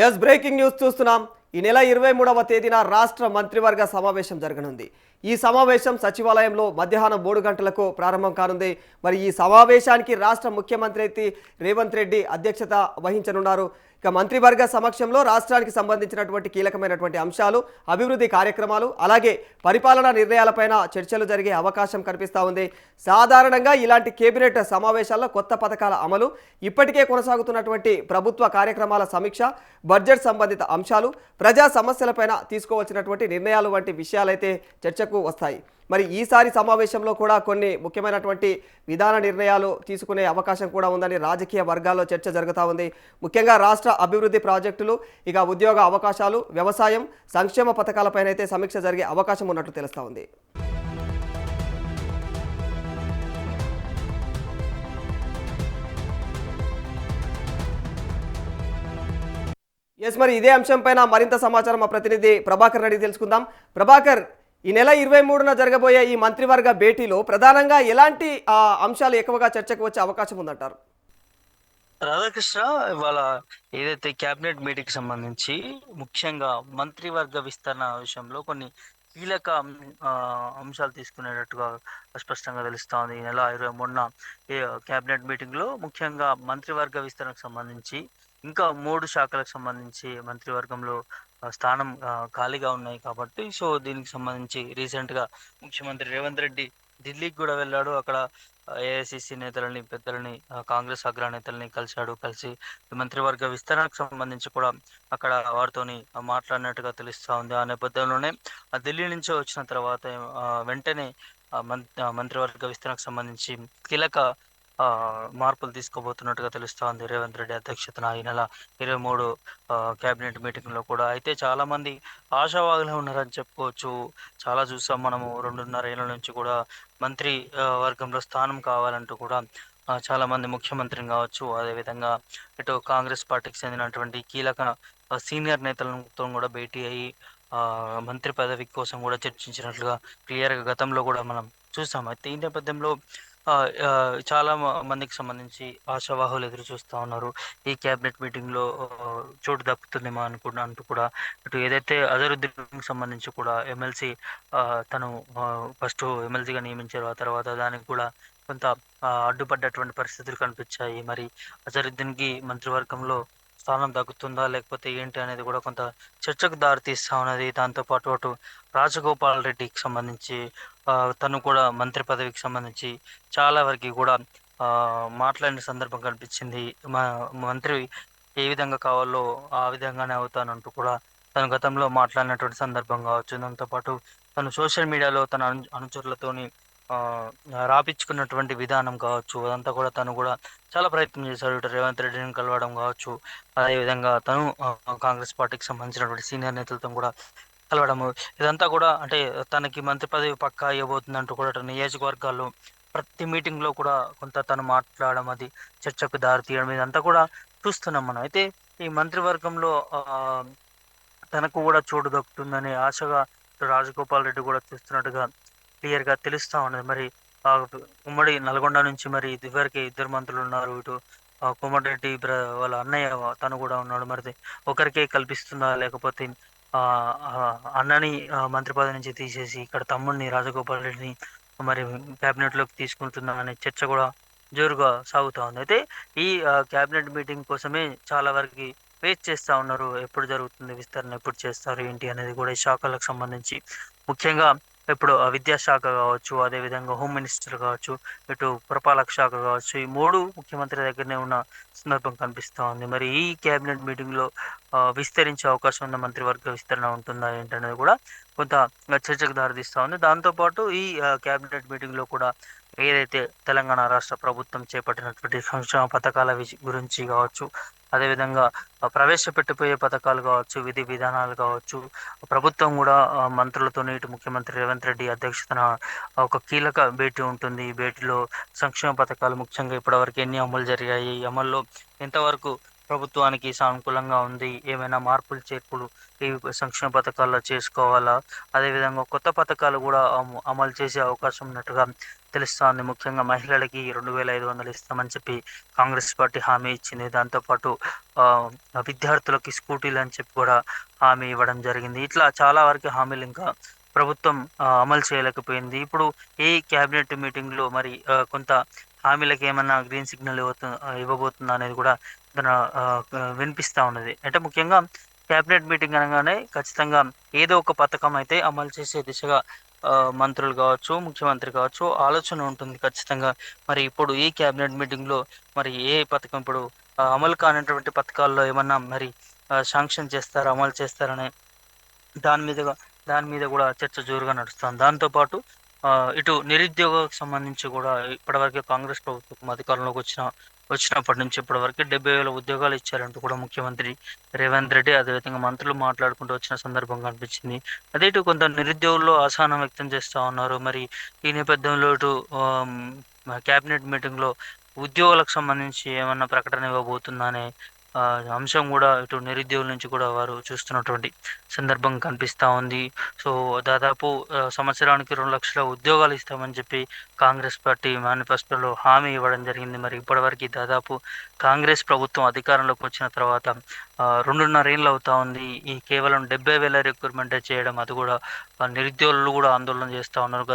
Yes breaking news చూస్తున్నాం. ఈ నెల 23వ తేదీన రాష్ట్ర మంత్రివర్గ సమావేశం జరగనుంది. ఈ సమావేశం సచివాలయంలో మధ్యాహ్నం 3 గంటలకు ప్రారంభం కానుంది. మరి ఈ సమావేశానికి రాష్ట్ర ముఖ్యమంత్రి రేవంత్ రెడ్డి అధ్యక్షత వహించనున్నారు. ఇక మంత్రివర్గ సమక్షంలో రాష్ట్రానికి సంబంధించినటువంటి కీలకమైనటువంటి అంశాలు, అభివృద్ధి కార్యక్రమాలు, అలాగే పరిపాలనా నిర్ణయాలపైన చర్చలు జరిగే అవకాశం కనిపిస్తూ ఉంది. సాధారణంగా ఇలాంటి కేబినెట్ సమావేశాల్లో కొత్త పథకాల అమలు, ఇప్పటికే కొనసాగుతున్నటువంటి ప్రభుత్వ కార్యక్రమాల సమీక్ష, బడ్జెట్ సంబంధిత అంశాలు, ప్రజా సమస్యలపైన తీసుకోవాల్సినటువంటి నిర్ణయాలు వంటి విషయాలైతే చర్చకు వస్తాయి. మరి ఈసారి సమావేశంలో కూడా కొన్ని ముఖ్యమైనటువంటి విధాన నిర్ణయాలు తీసుకునే అవకాశం కూడా ఉందని రాజకీయ వర్గాల్లో చర్చ జరుగుతూ ఉంది. ముఖ్యంగా రాష్ట్ర అభివృద్ధి ప్రాజెక్టులు, ఇక ఉద్యోగ అవకాశాలు, వ్యవసాయం, సంక్షేమ పథకాలపైన అయితే సమీక్ష జరిగే అవకాశం ఉన్నట్లు తెలుస్తూ ఉంది. ఎస్, మరి ఇదే అంశంపైన మరింత సమాచారం మా ప్రతినిధి ప్రభాకర్ రెడ్డి తెలుసుకుందాం. ప్రభాకర్, ఈ నెల 23న జరగబోయే ఈ మంత్రివర్గ భేటీలో ప్రధానంగా ఎలాంటి అంశాలు ఎక్కువగా చర్చకు వచ్చే అవకాశం ఉందంటారు? రాధాకృష్ణ, ఇవాళ ఏదైతే క్యాబినెట్ మీటింగ్ సంబంధించి ముఖ్యంగా మంత్రివర్గ విస్తరణ విషయంలో కొన్ని కీలక అంశాలు తీసుకునేటట్టుగా స్పష్టంగా తెలుస్తా ఉంది. ఈ నెల 23న క్యాబినెట్ మీటింగ్ లో ముఖ్యంగా మంత్రివర్గ విస్తరణకు సంబంధించి ఇంకా 3 శాఖలకు సంబంధించి మంత్రివర్గంలో స్థానం ఖాళీగా ఉన్నాయి కాబట్టి, సో దీనికి సంబంధించి రీసెంట్ గా ముఖ్యమంత్రి రేవంత్ రెడ్డి ఢిల్లీకి కూడా వెళ్ళాడు. అక్కడ ఏఐసిసి నేతలని, పెద్దలని, కాంగ్రెస్ అగ్రనేతల్ని కలిసి మంత్రివర్గ విస్తరణకు సంబంధించి కూడా అక్కడ వారితోని మాట్లాడినట్టుగా తెలుస్తా ఉంది. ఆ నేపథ్యంలోనే ఢిల్లీ నుంచి వచ్చిన తర్వాత వెంటనే మంత్రివర్గ విస్తరణకు సంబంధించి కీలక మార్పులు తీసుకోబోతున్నట్టుగా తెలుస్తా ఉంది రేవంత్ రెడ్డి అధ్యక్షతన ఈ నెల 23 క్యాబినెట్ మీటింగ్ లో కూడా. అయితే చాలా మంది ఆశావాదులు ఉన్నారని చెప్పుకోవచ్చు. చాలా చూసాం మనము 2.5 ఏళ్ల నుంచి కూడా మంత్రి వర్గంలో స్థానం కావాలంటూ కూడా చాలా మంది ముఖ్యమంత్రిని కావచ్చు, అదేవిధంగా ఇటు కాంగ్రెస్ పార్టీకి చెందినటువంటి కీలక సీనియర్ నేతలతో కూడా భేటీ అయ్యి మంత్రి పదవి కోసం కూడా చర్చించినట్లుగా క్లియర్గా గతంలో కూడా మనం చూసాం. అయితే ఈ నేపథ్యంలో చాలా మందికి సంబంధించి ఆశావాహులు ఎదురు చూస్తూ ఉన్నారు. ఈ క్యాబినెట్ మీటింగ్ లో చోటు దక్కుతుందేమో అంటూ కూడా ఇటు ఏదైతే అజరుద్దీన్ సంబంధించి కూడా ఎమ్మెల్సీ తను ఫస్ట్ ఎమ్మెల్సీగా నియమించారు, ఆ తర్వాత దానికి కూడా కొంత అడ్డుపడ్డటువంటి పరిస్థితులు కనిపించాయి. మరి అజరుద్దీన్కి మంత్రివర్గంలో స్థానం దక్కుతుందా లేకపోతే ఏంటి అనేది కూడా కొంత చర్చకు దారితీస్తా ఉన్నది. దాంతోపాటు అటు రాజగోపాల్ రెడ్డికి సంబంధించి తను కూడా మంత్రి పదవికి సంబంధించి చాలా వరకు కూడా మాట్లాడిన సందర్భం కనిపించింది. మంత్రి ఏ విధంగా కావాలో ఆ విధంగానే అవుతానంటూ కూడా తను గతంలో మాట్లాడినటువంటి సందర్భం కావచ్చు. దాంతోపాటు తను సోషల్ మీడియాలో తన అనుచరులతోని రాపించుకున్నటువంటి విధానం కావచ్చు, అదంతా కూడా తను కూడా చాలా ప్రయత్నం చేశాడు. ఇటు రేవంత్ రెడ్డిని కలవడం కావచ్చు, అదేవిధంగా తను కాంగ్రెస్ పార్టీకి సంబంధించినటువంటి సీనియర్ నేతలతో కూడా కలవడము, ఇదంతా కూడా అంటే తనకి మంత్రి పదవి పక్కా ఇవ్వబోతుందంటూ కూడా నియోజకవర్గాల్లో ప్రతి మీటింగ్ లో కూడా కొంత తను మాట్లాడడం, అది చర్చకు దారి తీయడం, ఇదంతా కూడా చూస్తున్నాం మనం. అయితే ఈ మంత్రివర్గంలో తనకు కూడా చోటు దక్కుతుందనే ఆశగా రాజగోపాల్ రెడ్డి కూడా చూస్తున్నట్టుగా క్లియర్ గా తెలుస్తా ఉన్నది. మరి ఉమ్మడి నల్గొండ నుంచి మరి ఇదివరకే 2 మంత్రులు ఉన్నారు. ఇటు కోమటిరెడ్డి వాళ్ళ అన్నయ్య తను కూడా ఉన్నాడు. మరి ఒకరికే కల్పిస్తుందా లేకపోతే అన్నని మంత్రి పదవి నుంచి తీసేసి ఇక్కడ తమ్ముడిని రాజగోపాల్ రెడ్డిని మరి కేబినెట్ లోకి తీసుకుంటుందా అనే చర్చ కూడా జోరుగా సాగుతా ఉంది. అయితే ఈ కేబినెట్ మీటింగ్ కోసమే చాలా వరకు వెయిట్ చేస్తా ఉన్నారు. ఎప్పుడు జరుగుతుంది విస్తరణ, ఎప్పుడు చేస్తారు ఏంటి అనేది కూడా ఈ శాఖలకు సంబంధించి. ముఖ్యంగా ఇప్పుడు విద్యాశాఖ కావచ్చు, అదేవిధంగా హోమ్ మినిస్టర్ కావచ్చు, ఇటు పురపాలక శాఖ కావచ్చు, ఈ 3 ముఖ్యమంత్రి దగ్గరనే ఉన్న సందర్భం కనిపిస్తూ ఉంది. మరి ఈ కేబినెట్ మీటింగ్ లో విస్తరించే అవకాశం ఉన్న మంత్రివర్గ విస్తరణ ఉంటుందా ఏంటనేది కూడా కొంత చర్చకు దారితీస్తా ఉంది. దాంతోపాటు ఈ కేబినెట్ మీటింగ్ లో కూడా ఏదైతే తెలంగాణ రాష్ట్ర ప్రభుత్వం చేపట్టినటువంటి సంక్షేమ పథకాల గురించి కావచ్చు, అదేవిధంగా ప్రవేశపెట్టిపోయే పథకాలు కావచ్చు, విధి విధానాలు కావచ్చు, ప్రభుత్వం కూడా మంత్రులతో ఇటు ముఖ్యమంత్రి రేవంత్ రెడ్డి అధ్యక్షతన ఒక కీలక భేటీ ఉంటుంది. ఈ భేటీలో సంక్షేమ పథకాలు ముఖ్యంగా ఇప్పటివరకు ఎన్ని అమలు జరిగాయి, అమల్లో ఎంతవరకు ప్రభుత్వానికి సానుకూలంగా ఉంది, ఏమైనా మార్పులు చేర్పులు ఈ సంక్షేమ పథకాల్లో చేసుకోవాలా, అదేవిధంగా కొత్త పథకాలు కూడా అమలు చేసే అవకాశం ఉన్నట్టుగా తెలుస్తోంది. ముఖ్యంగా మహిళలకి 2500 ఇస్తామని చెప్పి కాంగ్రెస్ పార్టీ హామీ ఇచ్చింది. దాంతోపాటు విద్యార్థులకి స్కూటీలు అని చెప్పి కూడా హామీ ఇవ్వడం జరిగింది. ఇట్లా చాలా వరకు హామీలు ఇంకా ప్రభుత్వం అమలు చేయలేకపోయింది. ఇప్పుడు ఈ క్యాబినెట్ మీటింగ్లో మరి కొంత హామీలకు ఏమన్నా గ్రీన్ సిగ్నల్ ఇవ్వబోతుందా అనేది కూడా తన వినిపిస్తూ ఉన్నది. అంటే ముఖ్యంగా క్యాబినెట్ మీటింగ్ అనగానే ఖచ్చితంగా ఏదో ఒక పథకం అయితే అమలు చేసే దిశగా మంత్రులు కావచ్చు, ముఖ్యమంత్రి కావచ్చు ఆలోచన ఉంటుంది ఖచ్చితంగా. మరి ఇప్పుడు ఈ క్యాబినెట్ మీటింగ్లో మరి ఏ పథకం ఇప్పుడు అమలు కానటువంటి పథకాల్లో ఏమన్నా మరి శాంక్షన్ చేస్తారా, అమలు చేస్తారనే దాని మీద దాని మీద కూడా చర్చ జోరుగా నడుస్తుంది. దాంతోపాటు ఇటు నిరుద్యోగకు సంబంధించి కూడా ఇప్పటివరకు కాంగ్రెస్ ప్రభుత్వం అధికారంలోకి వచ్చినప్పటి నుంచి ఇప్పటివరకు 70,000 ఉద్యోగాలు ఇచ్చారంటూ కూడా ముఖ్యమంత్రి రేవంత్ రెడ్డి అదేవిధంగా మంత్రులు మాట్లాడుకుంటూ వచ్చిన సందర్భం కనిపించింది. అదే ఇటు కొంత నిరుద్యోగుల్లో అసహనం వ్యక్తం చేస్తూ ఉన్నారు. మరి ఈ నేపథ్యంలో ఇటు క్యాబినెట్ మీటింగ్లో ఉద్యోగులకు సంబంధించి ఏమన్నా ప్రకటన ఇవ్వబోతుందా అనే ఆ, అంశం కూడా ఇటు నిరుద్యోగుల నుంచి కూడా వారు చూస్తున్నటువంటి సందర్భం కనిపిస్తూ ఉంది. సో దాదాపు సంవత్సరానికి 2 లక్షల ఉద్యోగాలు ఇస్తామని చెప్పి కాంగ్రెస్ పార్టీ మేనిఫెస్టోలో హామీ ఇవ్వడం జరిగింది. మరి ఇప్పటివరకు దాదాపు కాంగ్రెస్ ప్రభుత్వం అధికారంలోకి వచ్చిన తర్వాత 2.5 ఏళ్ళు అవుతా ఉంది. ఈ కేవలం 70,000 రిక్రూట్మెంటే చేయడం, అది కూడా నిరుద్యోగులు కూడా ఆందోళన చేస్తూ ఉన్నారు.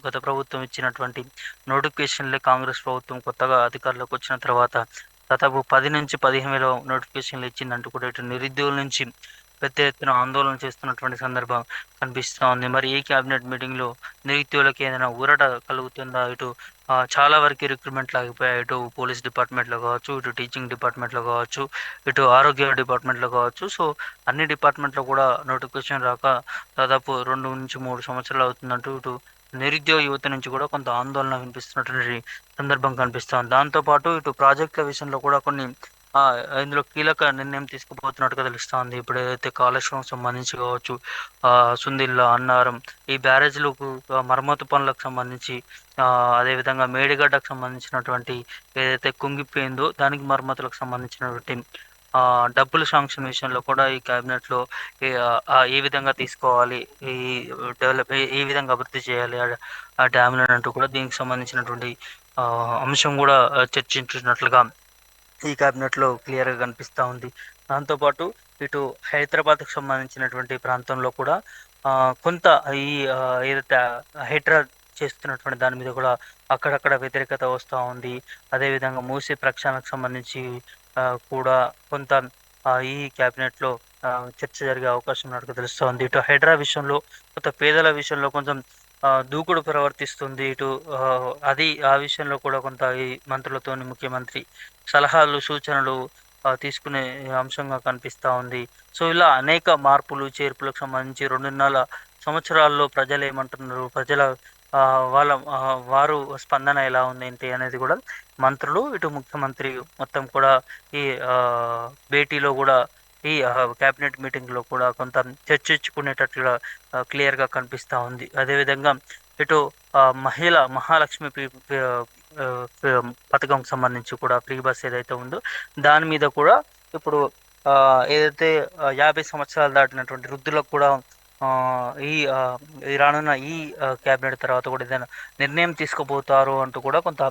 గత ప్రభుత్వం ఇచ్చినటువంటి నోటిఫికేషన్లే కాంగ్రెస్ ప్రభుత్వం కొత్తగా అధికారంలోకి వచ్చిన తర్వాత దాదాపు 10 నుంచి 15,000 నోటిఫికేషన్లు ఇచ్చిందంటూ కూడా ఇటు నిరుద్యోగుల నుంచి పెద్ద ఎత్తున ఆందోళన చేస్తున్నటువంటి సందర్భం కనిపిస్తూ ఉంది. మరి ఈ క్యాబినెట్ మీటింగ్లో నిరుద్యోగులకి ఏదైనా ఊరట కలుగుతుందా? ఇటు చాలా వరకు రిక్రూట్మెంట్లు ఆగిపోయాయి. ఇటు పోలీస్ డిపార్ట్మెంట్లో కావచ్చు, ఇటు టీచింగ్ డిపార్ట్మెంట్లో కావచ్చు, ఇటు ఆరోగ్య డిపార్ట్మెంట్లో కావచ్చు. సో అన్ని డిపార్ట్మెంట్లో కూడా నోటిఫికేషన్ రాక దాదాపు 2 నుంచి 3 సంవత్సరాలు అవుతుందంటూ ఇటు నిరుద్యోగ యువత నుంచి కూడా కొంత ఆందోళన వినిపిస్తున్నటువంటి సందర్భం కనిపిస్తుంది. దాంతోపాటు ఇటు ప్రాజెక్టుల విషయంలో కూడా కొన్ని ఇందులో కీలక నిర్ణయం తీసుకుపోతున్నట్టుగా తెలుస్తోంది. ఇప్పుడు ఏదైతే కాళేశ్వరం సంబంధించి కావచ్చు, సుందిల్లా, అన్నారం ఈ బ్యారేజ్లకు మరమ్మతు పనులకు సంబంధించి, అదేవిధంగా మేడిగడ్డకు సంబంధించినటువంటి ఏదైతే కుంగిపోయిందో దానికి మరమ్మతులకు సంబంధించినటువంటి డబ్బుల శాంక్షన్ విషయంలో కూడా ఈ క్యాబినెట్లో ఏ విధంగా తీసుకోవాలి, ఈ ఏ విధంగా అభివృద్ధి చేయాలి ఆ డ్యామ్లను అంటూ కూడా దీనికి సంబంధించినటువంటి అంశం కూడా చర్చించినట్లుగా ఈ క్యాబినెట్లో క్లియర్గా కనిపిస్తూ ఉంది. దాంతోపాటు ఇటు హైదరాబాద్కు సంబంధించినటువంటి ప్రాంతంలో కూడా కొంత ఈ ఏదైతే హైడ్రా చేస్తున్నటువంటి దాని మీద కూడా అక్కడక్కడ వ్యతిరేకత వస్తూ ఉంది. అదేవిధంగా మూసీ ప్రక్షాళనకు సంబంధించి కూడా కొంత ఈ క్యాబినెట్లో చర్చ జరిగే అవకాశం ఉన్నట్టుగా తెలుస్తోంది. ఇటు హైడ్రా విషయంలో కొంత పేదల విషయంలో కొంచెం దూకుడు ప్రవర్తిస్తుంది. ఇటు అది ఆ విషయంలో కూడా కొంత ఈ మంత్రులతోని ముఖ్యమంత్రి సలహాలు సూచనలు తీసుకునే అంశంగా కనిపిస్తూ ఉంది. సో ఇలా అనేక మార్పులు చేర్పులకు సంబంధించి 2.5 సంవత్సరాల్లో ప్రజలు ఏమంటున్నారు, ప్రజల వారు స్పందన ఎలా ఉంది ఏంటి అనేది కూడా మంత్రులు ఇటు ముఖ్యమంత్రి మొత్తం కూడా ఈ భేటీలో కూడా ఈ క్యాబినెట్ మీటింగ్లో కూడా కొంత చర్చించుకునేటట్లుగా క్లియర్గా కనిపిస్తూ ఉంది. అదేవిధంగా ఇటు మహాలక్ష్మి పథకం సంబంధించి కూడా ఫ్రీ బస్ ఏదైతే ఉందో దాని మీద కూడా ఇప్పుడు ఏదైతే 50 సంవత్సరాలు దాటినటువంటి వృద్ధులకు కూడా ఈ రానున్న ఈ క్యాబినెట్ తర్వాత కూడా ఏదైనా నిర్ణయం తీసుకోబోతారు అంటూ కూడా కొంత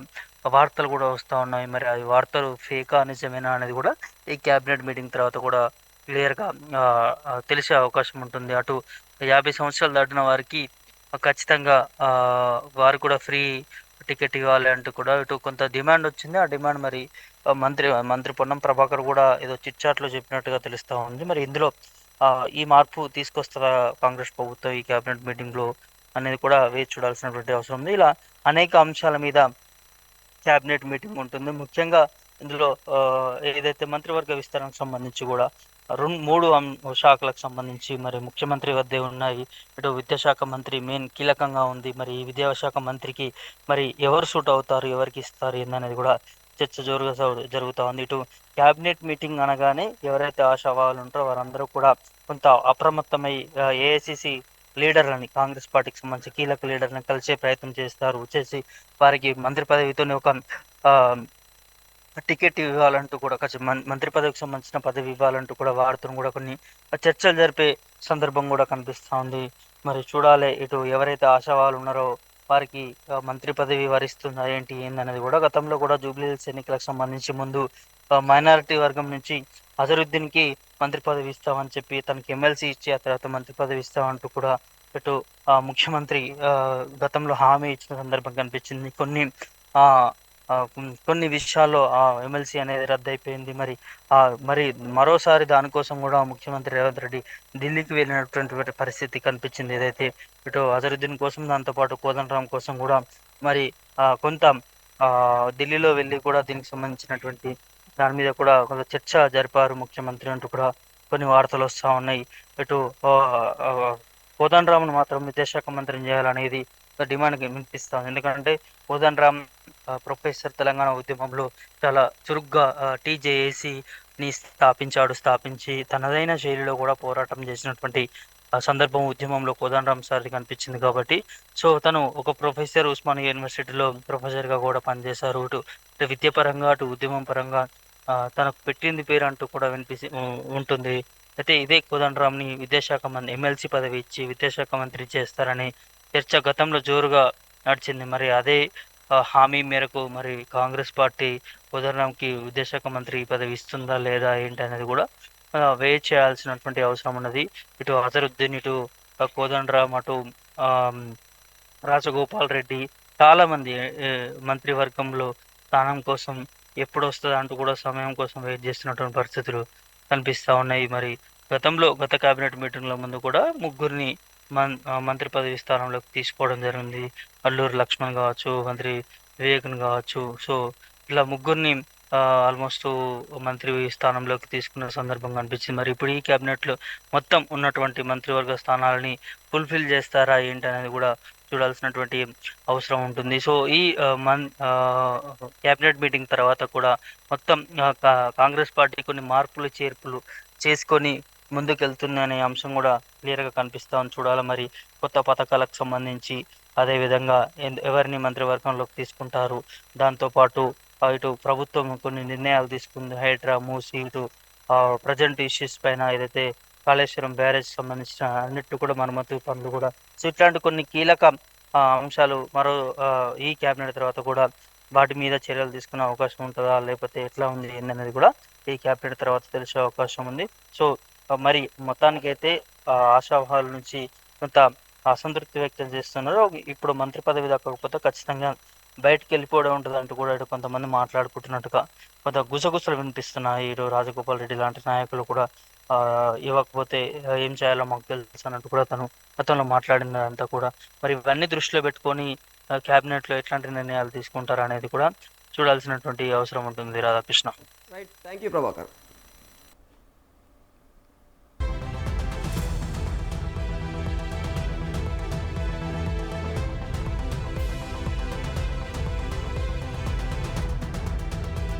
వార్తలు కూడా వస్తూ ఉన్నాయి. మరి ఆ వార్తలు ఫేకా నిజమేనా అనేది కూడా ఈ క్యాబినెట్ మీటింగ్ తర్వాత కూడా క్లియర్గా తెలిసే అవకాశం ఉంటుంది. అటు 50 సంవత్సరాలు దాటిన వారికి ఖచ్చితంగా వారు కూడా ఫ్రీ టికెట్ ఇవ్వాలి అంటూ కూడా ఇటు కొంత డిమాండ్ వచ్చింది. ఆ డిమాండ్ మరి మంత్రి పొన్నం ప్రభాకర్ కూడా ఏదో చిట్చాట్లో చెప్పినట్టుగా తెలుస్తూ ఉంది. మరి ఇందులో ఈ మార్పు తీసుకొస్తారా కాంగ్రెస్ ప్రభుత్వం ఈ క్యాబినెట్ మీటింగ్లో అనేది కూడా వేచి చూడాల్సినటువంటి అవసరం ఉంది. ఇలా అనేక అంశాల మీద క్యాబినెట్ మీటింగ్ ఉంటుంది. ముఖ్యంగా ఇందులో ఏదైతే మంత్రివర్గ విస్తరణకు సంబంధించి కూడా 3 శాఖలకు సంబంధించి మరి ముఖ్యమంత్రి వద్దే ఉన్నాయి. ఇటు విద్యాశాఖ మంత్రి మెయిన్ కీలకంగా ఉంది. మరి ఈ విద్యాశాఖ మంత్రికి మరి ఎవరు సూట్ అవుతారు, ఎవరికి ఇస్తారు ఏందనేది కూడా చర్చ జరుగుతూ ఉంది. ఇటు క్యాబినెట్ మీటింగ్ అనగానే ఎవరైతే ఆశావాహులు ఉంటారో వారందరూ కూడా కొంత అప్రమత్తమై ఏఐసిసి లీడర్లని, కాంగ్రెస్ పార్టీకి సంబంధించి కీలక లీడర్ని కలిసే ప్రయత్నం చేస్తారు. చేసి వారికి మంత్రి పదవితోనే ఒక టికెట్ ఇవ్వాలంటూ కూడా కొంచెం మంత్రి పదవికి సంబంధించిన పదవి ఇవ్వాలంటూ కూడా వారితో కూడా కొన్ని చర్చలు జరిపే సందర్భం కూడా కనిపిస్తూ ఉంది. మరి చూడాలి ఇటు ఎవరైతే ఆశావాళ్ళు ఉన్నారో వారికి మంత్రి పదవి వరిస్తుందా ఏంటి ఏందనేది కూడా. గతంలో కూడా జూబ్లీహిల్స్ ఎన్నికలకు సంబంధించి ముందు మైనారిటీ వర్గం నుంచి అజరుద్దీన్కి మంత్రి పదవి ఇస్తామని చెప్పి తనకి ఎమ్మెల్సీ ఇచ్చి ఆ తర్వాత మంత్రి పదవి ఇస్తామంటూ కూడా ఇటు ముఖ్యమంత్రి గతంలో హామీ ఇచ్చిన సందర్భం కనిపించింది. ఆ కొన్ని విషయాల్లో ఆ ఎమ్మెల్సీ అనేది రద్దయిపోయింది. మరి మరోసారి దానికోసం కూడా ముఖ్యమంత్రి రేవంత్ రెడ్డి ఢిల్లీకి వెళ్ళినటువంటి పరిస్థితి కనిపించింది. ఏదైతే ఇటు అజరుద్దీన్ కోసం, దాంతోపాటు కోదండరాం కోసం కూడా మరి కొంత ఢిల్లీలో వెళ్ళి కూడా దీనికి సంబంధించినటువంటి దాని మీద కూడా కొంత చర్చ జరిపారు ముఖ్యమంత్రి అంటూ కూడా కొన్ని వార్తలు వస్తూ ఉన్నాయి. ఇటు కోదండరాంను మాత్రం విద్యాశాఖ మంత్రిని చేయాలనేది డిమాండ్ వినిపిస్తాం. ఎందుకంటే కోదండరాం ప్రొఫెసర్ తెలంగాణ ఉద్యమంలో చాలా చురుగ్గా టీజేఏసీని స్థాపించి తనదైన శైలిలో కూడా పోరాటం చేసినటువంటి సందర్భం ఉద్యమంలో కోదండరాం సార్ కనిపించింది. కాబట్టి సో తను ఒక ప్రొఫెసర్, ఉస్మానియా యూనివర్సిటీలో ప్రొఫెసర్గా కూడా పనిచేశారు. ఇటు విద్యాపరంగా అటు ఉద్యమం పరంగా తనకు పెట్టింది పేరు అంటూ కూడా ఉంటుంది. అయితే ఇదే కోదండరాంని విద్యాశాఖ మంత్రి ఎమ్మెల్సీ పదవి ఇచ్చి విద్యాశాఖ మంత్రి చేస్తారని చర్చ గతంలో జోరుగా నడిచింది. మరి అదే హామీ మేరకు మరి కాంగ్రెస్ పార్టీ కోదండరాంకి విద్యాశాఖ మంత్రి పదవి ఇస్తుందా లేదా ఏంటి అనేది కూడా వెయిట్ చేయాల్సినటువంటి అవసరం ఉన్నది. ఇటు అజరుద్దీన్, ఇటు కోదండరాం, అటు రాజగోపాల్ రెడ్డి చాలా మంది మంత్రివర్గంలో స్థానం కోసం ఎప్పుడు వస్తుందా అంటూ కూడా సమయం కోసం వెయిట్ చేస్తున్నటువంటి పరిస్థితులు కనిపిస్తూ ఉన్నాయి. మరి గత కేబినెట్ మీటింగ్ల ముందు కూడా ముగ్గురిని మంత్రి పదవి స్థానంలోకి తీసుకోవడం జరిగింది. అల్లూరి లక్ష్మణ్ కావచ్చు, మంత్రి వివేకన్ కావచ్చు. సో ఇలా ముగ్గురిని ఆల్మోస్ట్ మంత్రి స్థానంలోకి తీసుకున్న సందర్భం కనిపించింది. మరి ఇప్పుడు ఈ క్యాబినెట్లో మొత్తం ఉన్నటువంటి మంత్రివర్గ స్థానాలని ఫుల్ఫిల్ చేస్తారా ఏంటి అనేది కూడా చూడాల్సినటువంటి అవసరం ఉంటుంది. సో ఈ క్యాబినెట్ మీటింగ్ తర్వాత కూడా మొత్తం కాంగ్రెస్ పార్టీ కొన్ని మార్పులు చేర్పులు చేసుకొని ముందుకెళ్తుందనే అంశం కూడా క్లియర్గా కనిపిస్తామని చూడాలి. మరి కొత్త పథకాలకు సంబంధించి అదేవిధంగా ఎవరిని మంత్రివర్గంలోకి తీసుకుంటారు, దాంతోపాటు ఇటు ప్రభుత్వం కొన్ని నిర్ణయాలు తీసుకుంది. హైడ్రా, మూసి, ఇటు ప్రజెంట్ ఇష్యూస్ పైన ఏదైతే కాళేశ్వరం బ్యారేజ్ సంబంధించిన అన్నిట్లు కూడా మరమ్మతు పనులు కూడా. సో ఇట్లాంటి కొన్ని కీలక అంశాలు ఈ క్యాబినెట్ తర్వాత కూడా వాటి మీద చర్యలు తీసుకునే అవకాశం ఉంటుందా, లేకపోతే ఎట్లా ఉంది ఏందనేది కూడా ఈ క్యాబినెట్ తర్వాత తెలిసే అవకాశం ఉంది. సో మరి మొత్తానికైతే ఆశావాహుల నుంచి కొంత అసంతృప్తి వ్యక్తం చేస్తున్నారు. ఇప్పుడు మంత్రి పదవి దక్కకపోతే ఖచ్చితంగా బయటకు వెళ్ళిపోవడం ఉంటుంది అంటూ కూడా ఇటు కొంతమంది మాట్లాడుకుంటున్నట్టుగా కొంత గుసగుసలు వినిపిస్తున్నాయి. ఇటు రాజగోపాల్ రెడ్డి లాంటి నాయకులు కూడా ఇవ్వకపోతే ఏం చేయాలో మాకు తెలుసు అన్నట్టు కూడా తను గతంలో మాట్లాడినదంతా కూడా. మరి ఇవన్నీ దృష్టిలో పెట్టుకొని క్యాబినెట్లో ఎట్లాంటి నిర్ణయాలు తీసుకుంటారు అనేది కూడా చూడాల్సినటువంటి అవసరం ఉంటుంది. Radhakrishna. Right, thank you Prabhakar.